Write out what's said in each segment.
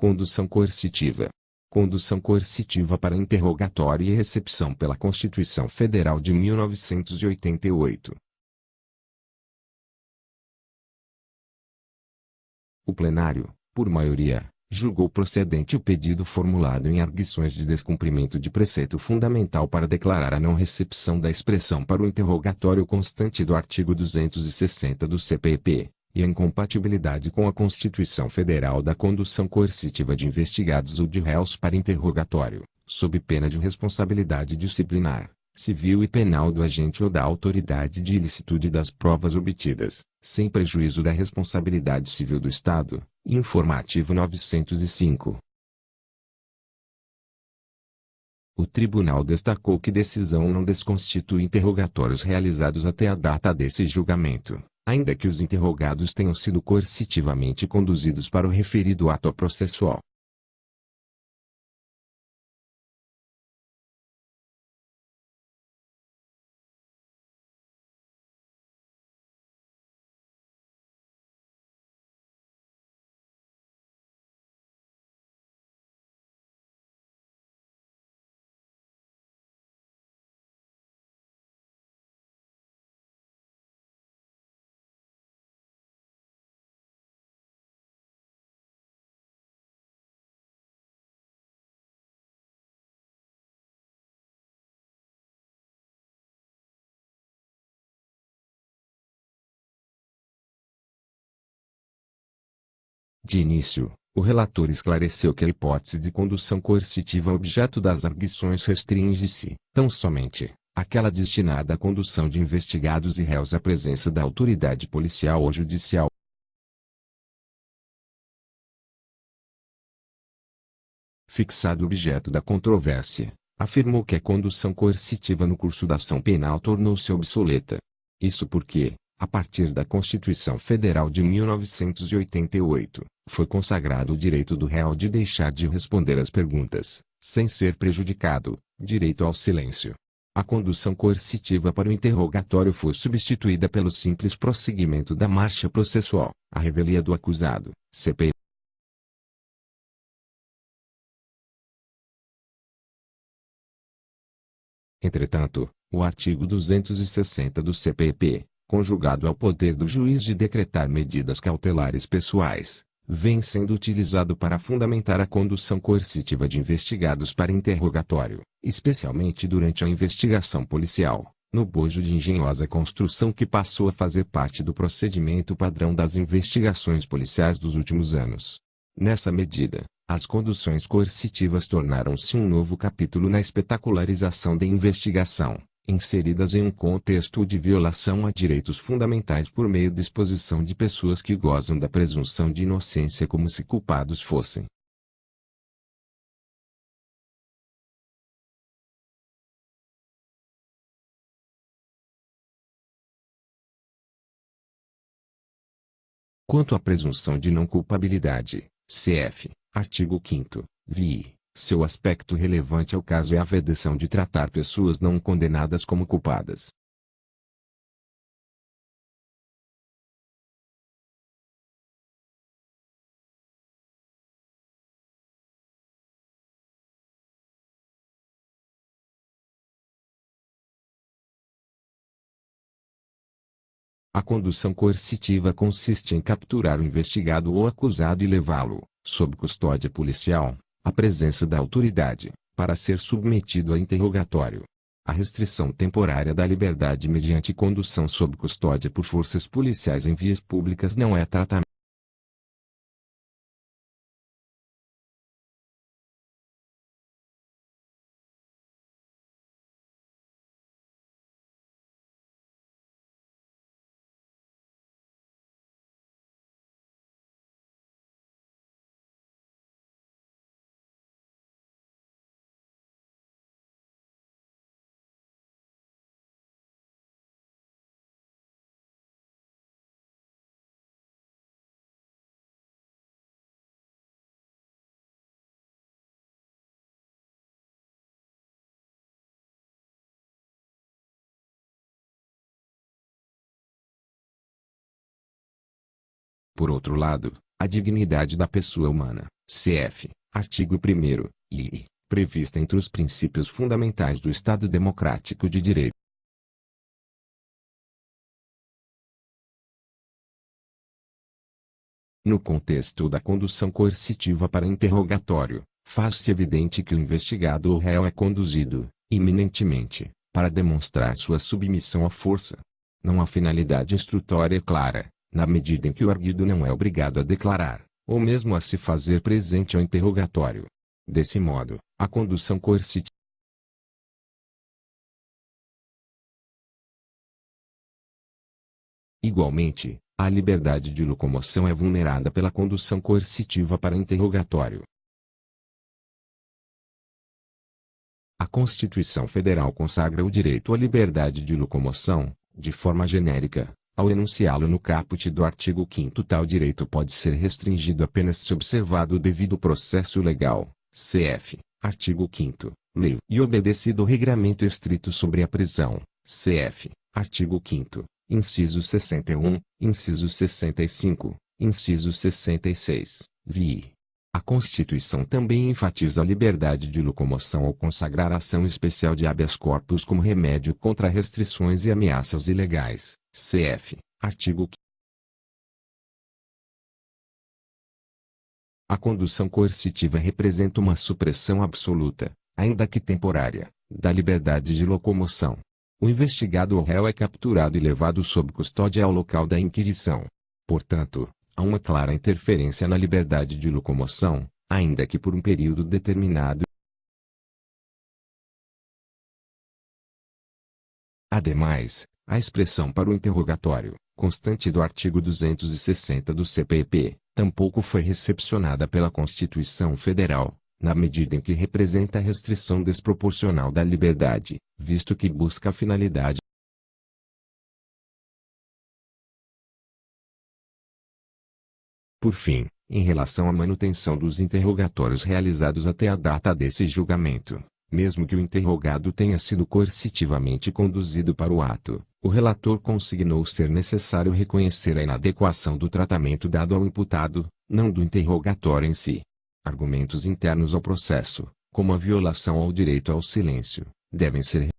Condução coercitiva. Condução coercitiva para interrogatório e recepção pela Constituição Federal de 1988. O plenário, por maioria, julgou procedente o pedido formulado em arguições de descumprimento de preceito fundamental para declarar a não recepção da expressão para o interrogatório constante do artigo 260 do CPP, e a incompatibilidade com a Constituição Federal da condução coercitiva de investigados ou de réus para interrogatório, sob pena de responsabilidade disciplinar, civil e penal do agente ou da autoridade de ilicitude das provas obtidas, sem prejuízo da responsabilidade civil do Estado. Informativo 905. O tribunal destacou que decisão não desconstitui interrogatórios realizados até a data desse julgamento, ainda que os interrogados tenham sido coercitivamente conduzidos para o referido ato processual. De início, o relator esclareceu que a hipótese de condução coercitiva objeto das arguições restringe-se, tão somente, àquela destinada à condução de investigados e réus à presença da autoridade policial ou judicial. Fixado o objeto da controvérsia, afirmou que a condução coercitiva no curso da ação penal tornou-se obsoleta. Isso porque, a partir da Constituição Federal de 1988, foi consagrado o direito do réu de deixar de responder às perguntas, sem ser prejudicado, direito ao silêncio. A condução coercitiva para o interrogatório foi substituída pelo simples prosseguimento da marcha processual, a revelia do acusado, CPI. Entretanto, o artigo 260 do CPP, conjugado ao poder do juiz de decretar medidas cautelares pessoais, vem sendo utilizado para fundamentar a condução coercitiva de investigados para interrogatório, especialmente durante a investigação policial, no bojo de engenhosa construção que passou a fazer parte do procedimento padrão das investigações policiais dos últimos anos. Nessa medida, as conduções coercitivas tornaram-se um novo capítulo na espetacularização da investigação, inseridas em um contexto de violação a direitos fundamentais por meio de exposição de pessoas que gozam da presunção de inocência como se culpados fossem. Quanto à presunção de não culpabilidade, cf. artigo 5º, vi. Seu aspecto relevante ao caso é a vedação de tratar pessoas não condenadas como culpadas. A condução coercitiva consiste em capturar o investigado ou acusado e levá-lo, sob custódia policial, à presença da autoridade, para ser submetido a interrogatório. A restrição temporária da liberdade mediante condução sob custódia por forças policiais em vias públicas não é tratamento. Por outro lado, A dignidade da pessoa humana, cf. Artigo 1º, e prevista entre os princípios fundamentais do Estado Democrático de Direito. No contexto da condução coercitiva para interrogatório, faz-se evidente que o investigado ou réu é conduzido, iminentemente, para demonstrar sua submissão à força. Não há finalidade instrutória clara, na medida em que o arguido não é obrigado a declarar, ou mesmo a se fazer presente ao interrogatório. Desse modo, a condução coercitiva. Igualmente, a liberdade de locomoção é vulnerada pela condução coercitiva para interrogatório. A Constituição Federal consagra o direito à liberdade de locomoção, de forma genérica, ao enunciá-lo no caput do artigo 5º. Tal direito pode ser restringido apenas se observado o devido processo legal, cf. Artigo 5º, lei, e obedecido o regramento estrito sobre a prisão, cf. Artigo 5º, inciso 61, inciso 65, inciso 66, vi. A Constituição também enfatiza a liberdade de locomoção ao consagrar a ação especial de habeas corpus como remédio contra restrições e ameaças ilegais, cf. Artigo 5º. A condução coercitiva representa uma supressão absoluta, ainda que temporária, da liberdade de locomoção. O investigado ou réu é capturado e levado sob custódia ao local da inquirição. Portanto, há uma clara interferência na liberdade de locomoção, ainda que por um período determinado. Ademais, a expressão para o interrogatório, constante do artigo 260 do CPP, tampouco foi recepcionada pela Constituição Federal, na medida em que representa a restrição desproporcional da liberdade, visto que busca a finalidade. Por fim, em relação à manutenção dos interrogatórios realizados até a data desse julgamento, mesmo que o interrogado tenha sido coercitivamente conduzido para o ato, o relator consignou ser necessário reconhecer a inadequação do tratamento dado ao imputado, não do interrogatório em si. Argumentos internos ao processo, como a violação ao direito ao silêncio, devem ser.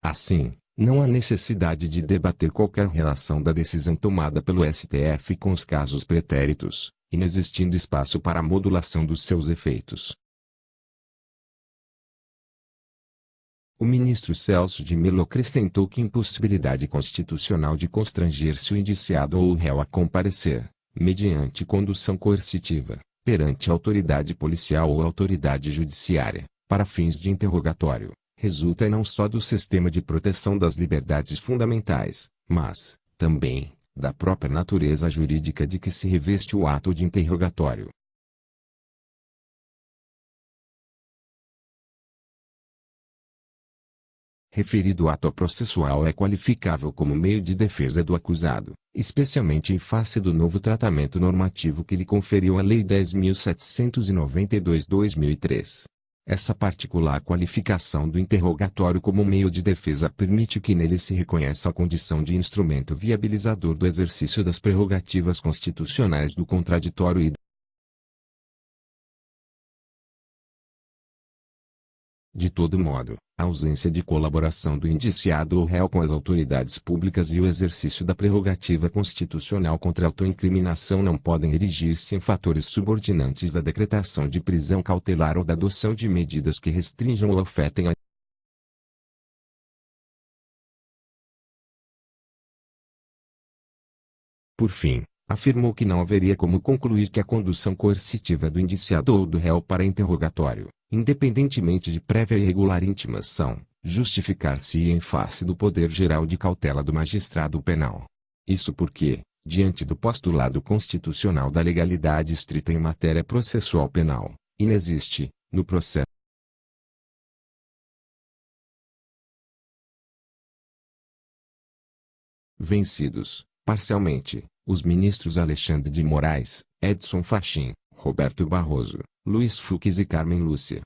Assim, não há necessidade de debater qualquer relação da decisão tomada pelo STF com os casos pretéritos, inexistindo espaço para a modulação dos seus efeitos. O ministro Celso de Mello acrescentou que impossibilidade constitucional de constranger-se o indiciado ou o réu a comparecer, mediante condução coercitiva, perante autoridade policial ou autoridade judiciária, para fins de interrogatório, resulta não só do sistema de proteção das liberdades fundamentais, mas, também, da própria natureza jurídica de que se reveste o ato de interrogatório. Referido ato processual é qualificável como meio de defesa do acusado, especialmente em face do novo tratamento normativo que lhe conferiu a Lei 10.792/2003. Essa particular qualificação do interrogatório como meio de defesa permite que nele se reconheça a condição de instrumento viabilizador do exercício das prerrogativas constitucionais do contraditório e de todo modo, a ausência de colaboração do indiciado ou réu com as autoridades públicas e o exercício da prerrogativa constitucional contra a autoincriminação não podem erigir-se em fatores subordinantes da decretação de prisão cautelar ou da adoção de medidas que restringam ou afetem a Por fim, afirmou que não haveria como concluir que a condução coercitiva do indiciado ou do réu para interrogatório, independentemente de prévia e regular intimação, justificar-se-ia em face do poder geral de cautela do magistrado penal. Isso porque, diante do postulado constitucional da legalidade estrita em matéria processual penal, inexiste, no processo vencidos, parcialmente, os ministros Alexandre de Moraes, Edson Fachin, Roberto Barroso, Luiz Fux e Carmen Lúcia.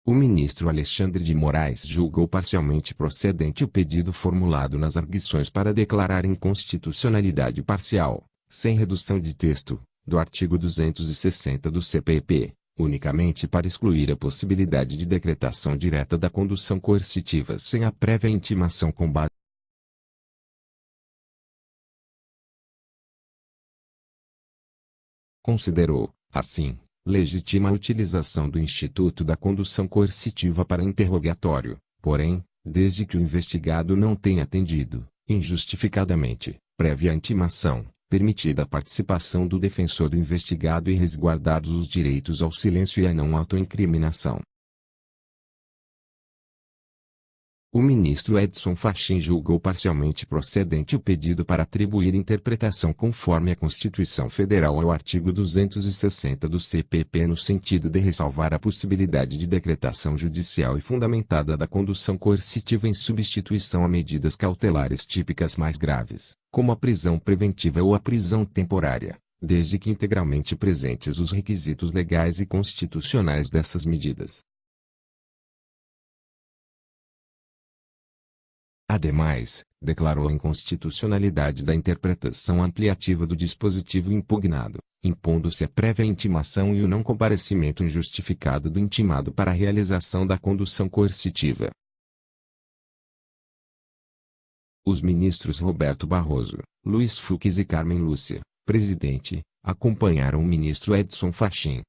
O ministro Alexandre de Moraes julgou parcialmente procedente o pedido formulado nas arguições para declarar inconstitucionalidade parcial, sem redução de texto, do artigo 260 do CPP, unicamente para excluir a possibilidade de decretação direta da condução coercitiva sem a prévia intimação com base. Considerou, assim, legítima a utilização do instituto da condução coercitiva para interrogatório, porém, desde que o investigado não tenha atendido, injustificadamente, prévia intimação, permitida a participação do defensor do investigado e resguardados os direitos ao silêncio e à não autoincriminação. O ministro Edson Fachin julgou parcialmente procedente o pedido para atribuir interpretação conforme a Constituição Federal ao artigo 260 do CPP no sentido de ressalvar a possibilidade de decretação judicial e fundamentada da condução coercitiva em substituição a medidas cautelares típicas mais graves, como a prisão preventiva ou a prisão temporária, desde que integralmente presentes os requisitos legais e constitucionais dessas medidas. Ademais, declarou a inconstitucionalidade da interpretação ampliativa do dispositivo impugnado, impondo-se a prévia intimação e o não comparecimento injustificado do intimado para a realização da condução coercitiva. Os ministros Roberto Barroso, Luiz Fux e Carmen Lúcia, presidente, acompanharam o ministro Edson Fachin,